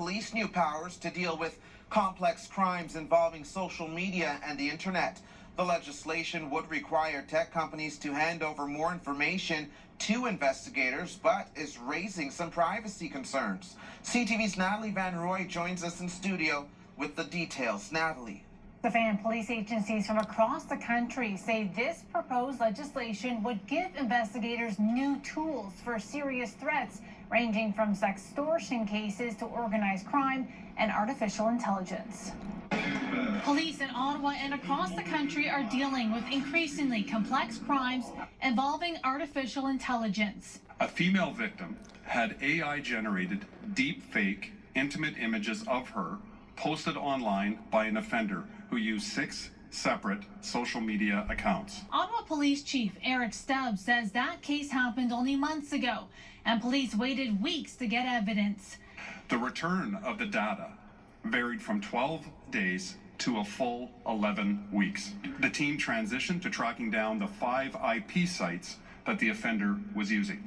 police new powers to deal with complex crimes involving social media and the internet. The legislation would require tech companies to hand over more information to investigators, but is raising some privacy concerns. CTV's Natalie Van Roy joins us in studio with the details. Natalie. Stefan, police agencies from across the country say this proposed legislation would give investigators new tools for serious threats, ranging from sextortion cases to organized crime and artificial intelligence. Police in Ottawa and across the country are dealing with increasingly complex crimes involving artificial intelligence. A female victim had AI-generated deep-fake intimate images of her posted online by an offender who used 6 separate social media accounts. Ottawa Police Chief Eric Stubbs says that case happened only months ago, and police waited weeks to get evidence. The return of the data varied from 12 days to a full 11 weeks. The team transitioned to tracking down the 5 IP sites that the offender was using.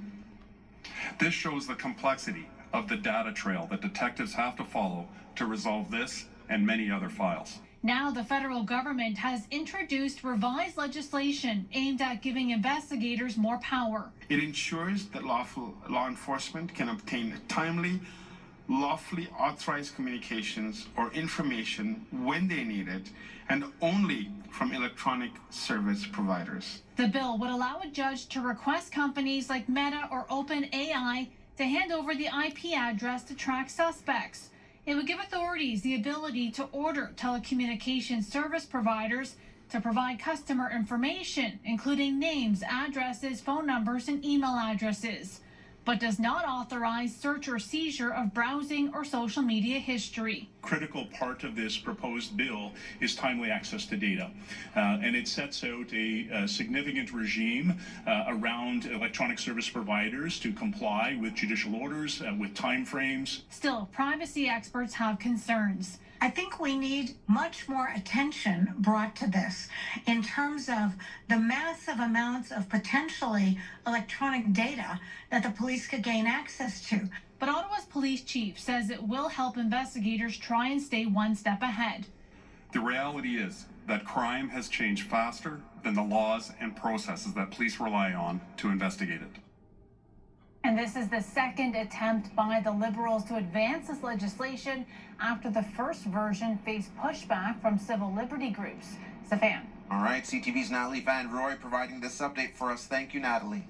This shows the complexity of the data trail that detectives have to follow to resolve this and many other files. Now the federal government has introduced revised legislation aimed at giving investigators more power. It ensures that law enforcement can obtain timely, lawfully authorized communications or information when they need it, and only from electronic service providers. The bill would allow a judge to request companies like Meta or OpenAI to hand over the IP address to track suspects. It would give authorities the ability to order telecommunications service providers to provide customer information, including names, addresses, phone numbers, and email addresses, but does not authorize search or seizure of browsing or social media history. Critical part of this proposed bill is timely access to data, and it sets out a significant regime around electronic service providers to comply with judicial orders, with timeframes. Still, privacy experts have concerns. I think we need much more attention brought to this in terms of the massive amounts of potentially electronic data that the police could gain access to. But Ottawa's police chief says it will help investigators try and stay one step ahead. The reality is that crime has changed faster than the laws and processes that police rely on to investigate it. And this is the second attempt by the Liberals to advance this legislation after the first version faced pushback from civil liberty groups. Stefan. All right, CTV's Natalie Van Roy providing this update for us. Thank you, Natalie.